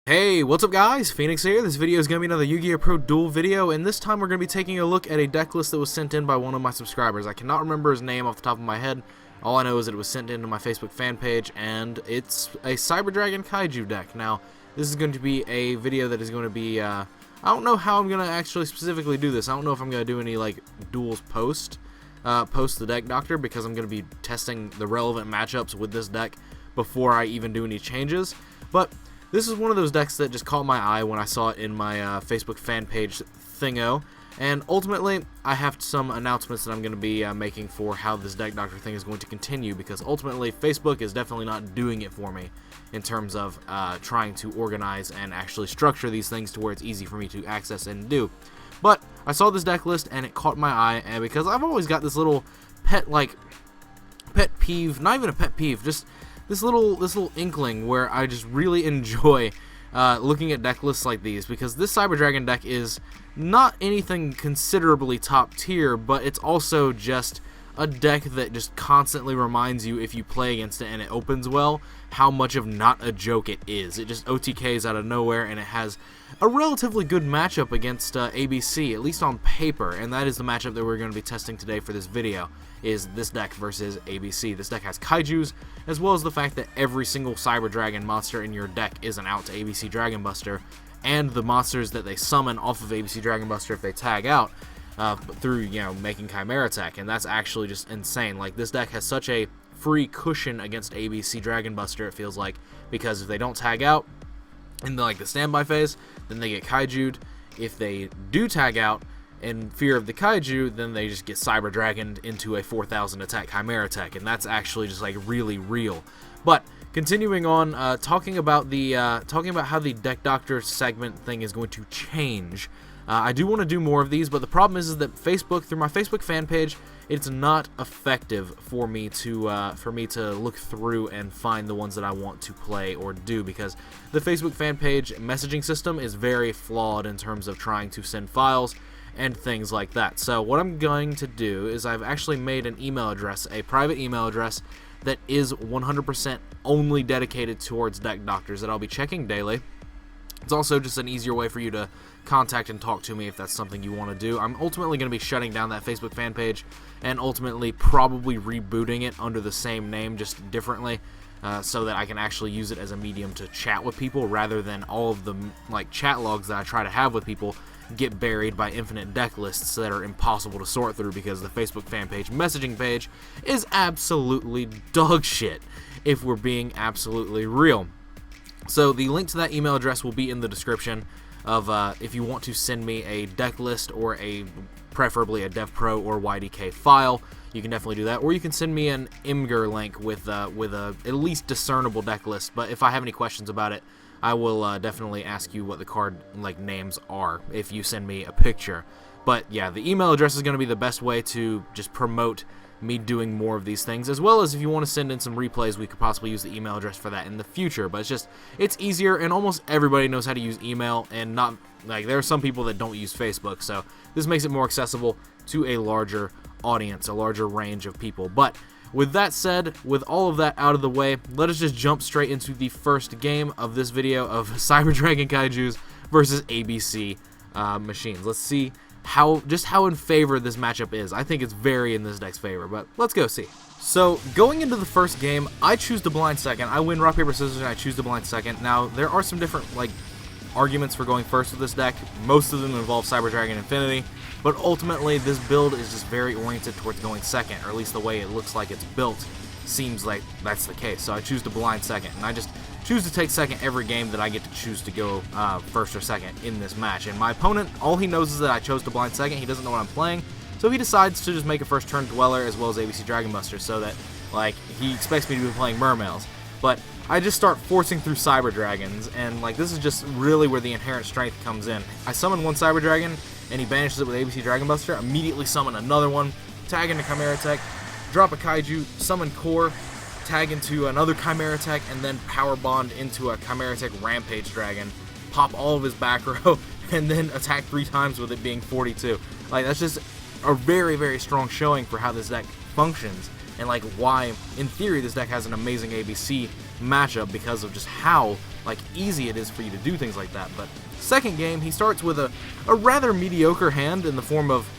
Hey, what's up guys? Phoenix here. This video is going to be another YGOpro duel video, and this time we're going to be taking a look at a deck list that was sent in by one of my subscribers. I cannot remember his name off the top of my head. All I know is that it was sent into my Facebook fan page, and it's a Cyber Dragon Kaiju deck. Now, this is going to be a video that is going to be, I don't know how I'm going to actually specifically do this. I don't know if I'm going to do any, like, duels post the deck doctor, because I'm going to be testing the relevant matchups with this deck before I even do any changes. But this is one of those decks that just caught my eye when I saw it in my Facebook fan page thingo, and ultimately I have some announcements that I'm going to be making for how this deck doctor thing is going to continue, because ultimately Facebook is definitely not doing it for me in terms of trying to organize and actually structure these things to where it's easy for me to access and do. But I saw this deck list and it caught my eye, and because I've always got this little pet peeve, not even a pet peeve, just this little inkling where I just really enjoy looking at deck lists like these, because this Cyber Dragon deck is not anything considerably top tier, but it's also just a deck that just constantly reminds you, if you play against it and it opens well, how much of not a joke it is. It just OTKs out of nowhere, and it has a relatively good matchup against ABC, at least on paper, and that is the matchup that we're going to be testing today for this video, is this deck versus ABC. This deck has Kaijus, as well as the fact that every single Cyber Dragon monster in your deck is an out to ABC Dragon Buster, and the monsters that they summon off of ABC Dragon Buster if they tag out through, you know, making Chimera Attack, and that's actually just insane. Like, this deck has such a free cushion against ABC Dragon Buster, it feels like, because if they don't tag out in the standby phase, then they get Kaiju'd. If they do tag out in fear of the Kaiju, then they just get Cyber Dragoned into a 4,000 attack Chimera Attack, and that's actually just like really real. But continuing on, talking about how the deck doctor segment thing is going to change. I do want to do more of these, but the problem is that Facebook, through my Facebook fan page, it's not effective for me to look through and find the ones that I want to play or do, because the Facebook fan page messaging system is very flawed in terms of trying to send files and things like that. So what I'm going to do is I've actually made an email address, a private email address that is 100% only dedicated towards deck doctors that I'll be checking daily. It's also just an easier way for you to contact and talk to me if that's something you want to do. I'm ultimately going to be shutting down that Facebook fan page and ultimately probably rebooting it under the same name, just differently, so that I can actually use it as a medium to chat with people, rather than all of the chat logs that I try to have with people get buried by infinite deck lists that are impossible to sort through, because the Facebook fan page messaging page is absolutely dog shit, if we're being absolutely real. So the link to that email address will be in the description of if you want to send me a deck list, or preferably a DevPro or YDK file, you can definitely do that. Or you can send me an Imgur link with a at least discernible deck list. But if I have any questions about it, I will definitely ask you what the card names are if you send me a picture. But yeah, the email address is going to be the best way to just promote me doing more of these things, as well as if you want to send in some replays, we could possibly use the email address for that in the future. But it's easier, and almost everybody knows how to use email, and not there are some people that don't use Facebook, so this makes it more accessible to a larger audience, a larger range of people. But with that said, with all of that out of the way, let us just jump straight into the first game of this video of Cyber Dragon Kaijus versus ABC machines. Let's see how in favor this matchup is. I think it's very in this deck's favor, but let's go see. So going into the first game, I choose the blind second. I win rock, paper, scissors, and I choose the blind second. Now, there are some different arguments for going first with this deck. Most of them involve Cyber Dragon Infinity, but ultimately this build is just very oriented towards going second, or at least the way it looks like it's built seems like that's the case. So I choose the blind second, and I just choose to take second every game that I get to choose to go first or second in this match. And my opponent, all he knows is that I chose to blind second. He doesn't know what I'm playing, so he decides to just make a first turn Dweller as well as ABC Dragon Buster, so that he expects me to be playing Mermails. But I just start forcing through Cyber Dragons, and this is just really where the inherent strength comes in. I summon one Cyber Dragon, and he banishes it with ABC Dragon Buster. Immediately summon another one, tag into Chimera Attack, drop a Kaiju, summon Core, tag into another Chimera Attack, and then Power Bond into a Chimera Attack Rampage Dragon, pop all of his back row, and then attack 3 times with it being 42. That's just a very, very strong showing for how this deck functions, and why, in theory, this deck has an amazing ABC matchup, because of just how easy it is for you to do things like that. But second game, he starts with a rather mediocre hand in the form of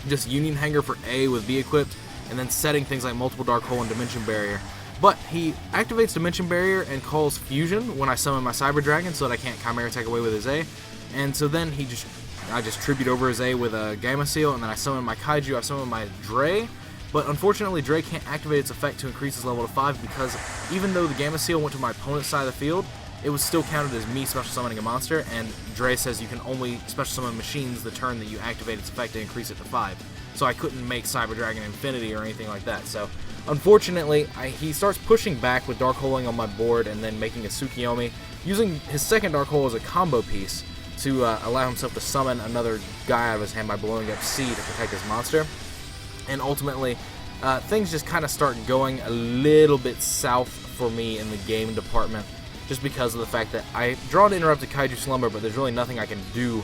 just Union Hanger for A with B equipped, and then setting things like Multiple Dark Hole and Dimension Barrier. But he activates Dimension Barrier and calls Fusion when I summon my Cyber Dragon so that I can't Chimera Attack away with his A. And so then I just tribute over his A with a Gamma Seal, and then I summon my Kaiju, I summon my Dre. But unfortunately, Dre can't activate its effect to increase his level to 5 because even though the Gamma Seal went to my opponent's side of the field, it was still counted as me special summoning a monster, and Dre says you can only special summon machines the turn that you activate its effect to increase it to 5. So I couldn't make Cyber Dragon Infinity or anything like that. So unfortunately, he starts pushing back with Dark Holing on my board and then making a Tsukiyomi, using his second Dark Hole as a combo piece to allow himself to summon another guy out of his hand by blowing up C to protect his monster. And ultimately, things just kind of start going a little bit south for me in the game department, just because of the fact that I draw an Interrupted Kaiju Slumber, but there's really nothing I can do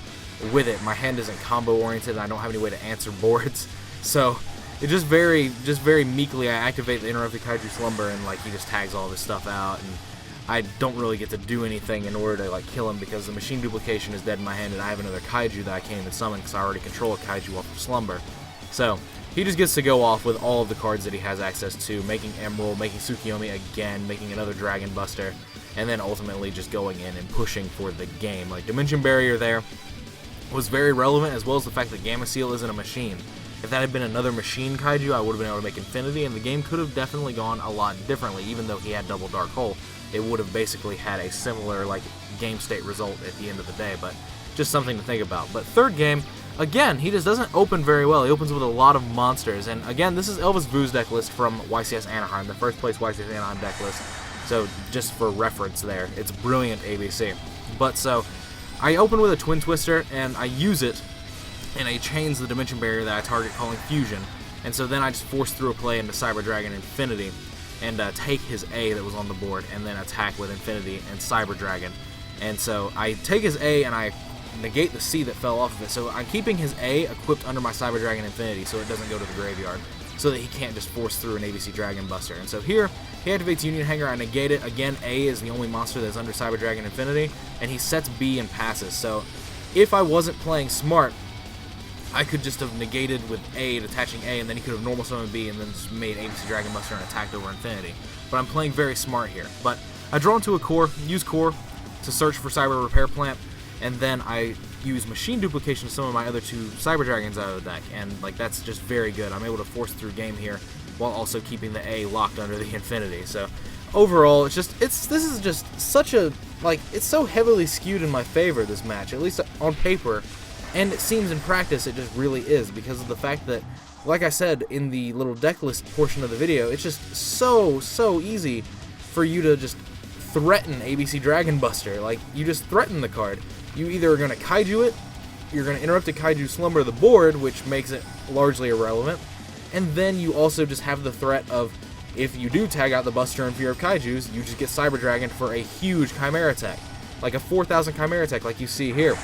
with it. My hand isn't combo oriented, and I don't have any way to answer boards. So it just very meekly I activate the Interrupted Kaiju Slumber, and he just tags all this stuff out, and I don't really get to do anything in order to kill him because the machine duplication is dead in my hand, and I have another Kaiju that I can't even summon because I already control a Kaiju off of Slumber. So he just gets to go off with all of the cards that he has access to, making Emerald, making Tsukiyomi again, making another Dragon Buster, and then ultimately just going in and pushing for the game. Dimension Barrier there was very relevant, as well as the fact that Gamma Seal isn't a machine. If that had been another machine Kaiju, I would have been able to make Infinity, and the game could have definitely gone a lot differently. Even though he had double Dark Hole, it would have basically had a similar game state result at the end of the day, but just something to think about. But third game, again, he just doesn't open very well. He opens with a lot of monsters, and again, this is Elvis Vu's deck list from YCS Anaheim, the first place YCS Anaheim deck list. So just for reference there, it's brilliant ABC. But so I open with a Twin Twister, and I use it, and I chains the Dimension Barrier that I target calling Fusion, and so then I just force through a play into Cyber Dragon Infinity, and take his A that was on the board, and then attack with Infinity and Cyber Dragon. And so I take his A, and I negate the C that fell off of it, so I'm keeping his A equipped under my Cyber Dragon Infinity so it doesn't go to the graveyard, so that he can't just force through an ABC Dragon Buster. And so here, he activates Union Hanger, I negate it. Again, A is the only monster that's under Cyber Dragon Infinity, and he sets B and passes. So if I wasn't playing smart, I could just have negated with A, attaching A, and then he could have normal summoned B and then just made ABC Dragon Buster and attacked over Infinity. But I'm playing very smart here. But I draw into a core, use core to search for Cyber Repair Plant, and then I use Machine Duplication to summon my other two Cyber Dragons out of the deck, and that's just very good. I'm able to force through game here while also keeping the A locked under the Infinity. So overall, this is just such a it's so heavily skewed in my favor, this match, at least on paper, and it seems in practice it just really is, because of the fact that, like I said in the little deck list portion of the video, it's just so easy for you to just threaten ABC Dragon Buster. You just threaten the card. You either are going to Kaiju it, you're going to interrupt a Kaiju Slumber the board, which makes it largely irrelevant, and then you also just have the threat of, if you do tag out the Buster in Fear of Kaijus, you just get Cyber Dragon for a huge Chimera attack, like a 4,000 Chimera attack like you see here.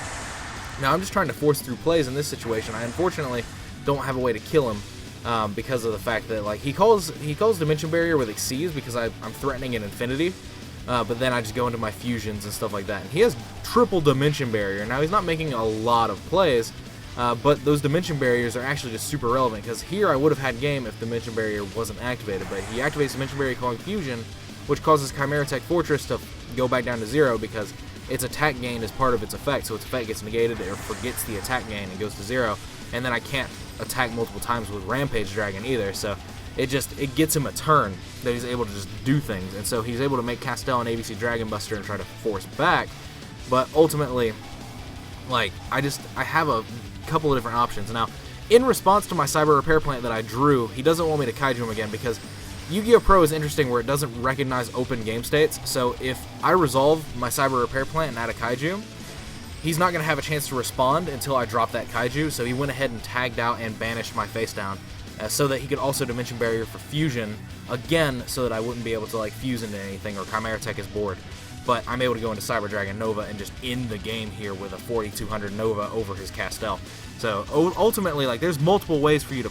Now I'm just trying to force through plays in this situation. I unfortunately don't have a way to kill him because of the fact that he calls Dimension Barrier with Xyz because I'm threatening an Infinity. But then I just go into my fusions and stuff like that. And he has triple Dimension Barrier. Now, he's not making a lot of plays, but those Dimension Barriers are actually just super relevant, because here I would have had game if Dimension Barrier wasn't activated. But he activates Dimension Barrier calling Fusion, which causes Chimera Attack Fortress to go back down to 0 because its attack gain is part of its effect. So its effect gets negated, or forgets the attack gain and goes to 0. And then I can't attack multiple times with Rampage Dragon either. So it gets him a turn that he's able to just do things, and so he's able to make Castel and ABC Dragon Buster and try to force back. But ultimately, I have a couple of different options. Now, in response to my Cyber Repair Plant that I drew, he doesn't want me to Kaiju him again, because Yu-Gi-Oh! Pro is interesting where it doesn't recognize open game states. So if I resolve my Cyber Repair Plant and add a Kaiju, he's not going to have a chance to respond until I drop that Kaiju. So he went ahead and tagged out and banished my face down, so that he could also Dimension Barrier for Fusion, again, so that I wouldn't be able to fuse into anything or Chimera Tech his board. But I'm able to go into Cyber Dragon Nova and just end the game here with a 4200 Nova over his Castel. So ultimately, there's multiple ways for you to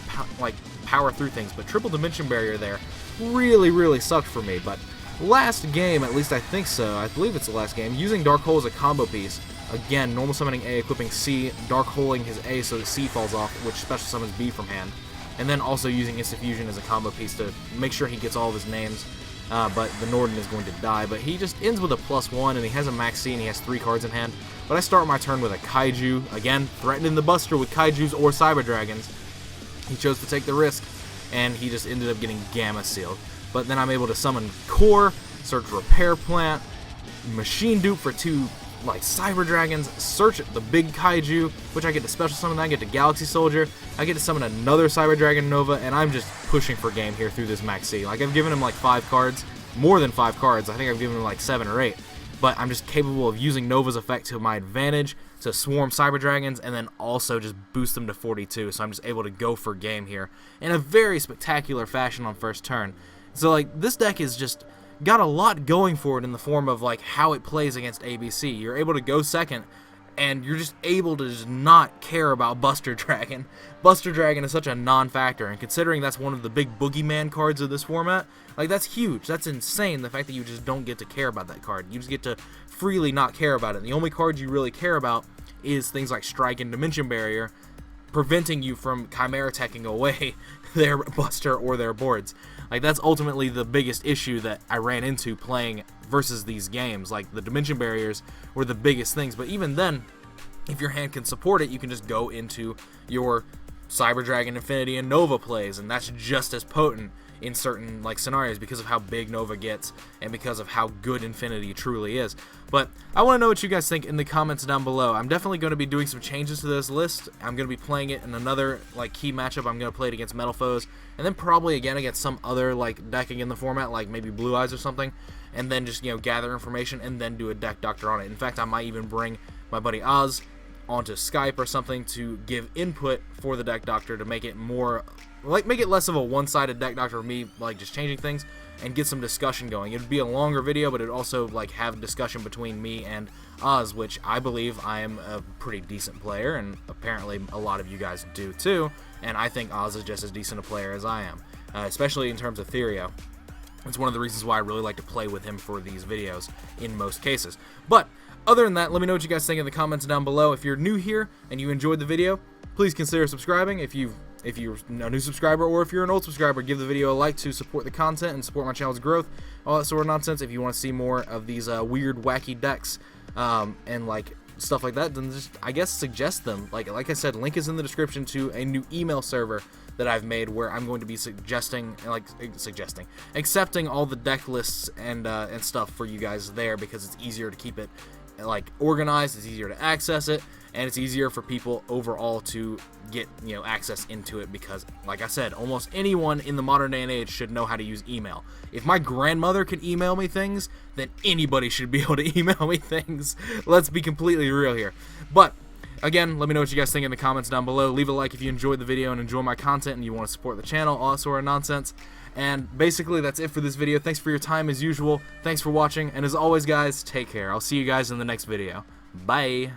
power through things, but triple Dimension Barrier there really sucked for me. But last game, at least I think so, I believe it's the last game, using Dark Hole as a combo piece. Again, normal summoning A, equipping C, Dark Holing his A so the C falls off, which special summons B from hand. And then also using Instant Fusion as a combo piece to make sure he gets all of his names. But the Norden is going to die. But he just ends with a +1, and he has a max C, and he has 3 cards in hand. But I start my turn with a Kaiju, again, threatening the Buster with Kaijus or Cyber Dragons. He chose to take the risk, and he just ended up getting Gamma Sealed. But then I'm able to summon Core, search Repair Plant, Machine Dupe for 2 like Cyber Dragons, search the big Kaiju, which I get to special summon, I get to Galaxy Soldier, I get to summon another Cyber Dragon Nova, and I'm just pushing for game here through this max C. Like, I've given him like 5 cards, more than 5 cards, I think I've given him like 7 or 8, but I'm just capable of using Nova's effect to my advantage to swarm Cyber Dragons, and then also just boost them to 42, so I'm just able to go for game here in a very spectacular fashion on first turn. So like, this deck is just got a lot going for it in the form of like how it plays against ABC. You're able to go second, and you're just able to just not care about Buster Dragon. Buster Dragon is such a non-factor, and considering that's one of the big boogeyman cards of this format, like, that's huge. That's insane, the fact that you just don't get to care about that card. You just get to freely not care about it. And the only cards you really care about is things like Strike and Dimension Barrier, preventing you from Chimera Teching away their Buster or their boards. Like, that's ultimately the biggest issue that I ran into playing versus these games. Like, the Dimension Barriers were the biggest things, but even then, if your hand can support it, you can just go into your Cyber Dragon Infinity and Nova plays, and that's just as potent in certain like scenarios because of how big Nova gets and because of how good Infinity truly is. But I want to know what you guys think in the comments down below. I'm definitely going to be doing some changes to this list. I'm going to be playing it in another like key matchup. I'm going to play it against Metal Foes, and then probably again against some other like decking in the format, like maybe Blue Eyes or something, and then just, you know, gather information and then do a deck doctor on it. In fact, I might even bring my buddy Oz onto Skype or something to give input for the deck doctor to make it more, like, make it less of a one-sided deck doctor of me, like, just changing things, and get some discussion going. It would be a longer video, but it would also, like, have discussion between me and Oz, which I believe I am a pretty decent player, and apparently a lot of you guys do too, and I think Oz is just as decent a player as I am, especially in terms of Therio. It's one of the reasons why I really like to play with him for these videos in most cases. But other than that, let me know what you guys think in the comments down below. If you're new here and you enjoyed the video, please consider subscribing. If you're a new subscriber, or if you're an old subscriber, give the video a like to support the content and support my channel's growth, all that sort of nonsense. If you want to see more of these weird, wacky decks and like stuff like that, then just, I guess, suggest them. Like I said, link is in the description to a new email server that I've made where I'm going to be accepting all the deck lists and stuff for you guys there, because it's easier to keep it like organized, it's easier to access it, and it's easier for people overall to get, you know, access into it, because like I said, almost anyone in the modern day and age should know how to use email. If my grandmother could email me things, then anybody should be able to email me things. Let's be completely real here. But again, let me know what you guys think in the comments down below. Leave a like if you enjoyed the video and enjoy my content and you want to support the channel, all that sort of nonsense. And basically, that's it for this video. Thanks for your time as usual. Thanks for watching. And as always, guys, take care. I'll see you guys in the next video. Bye.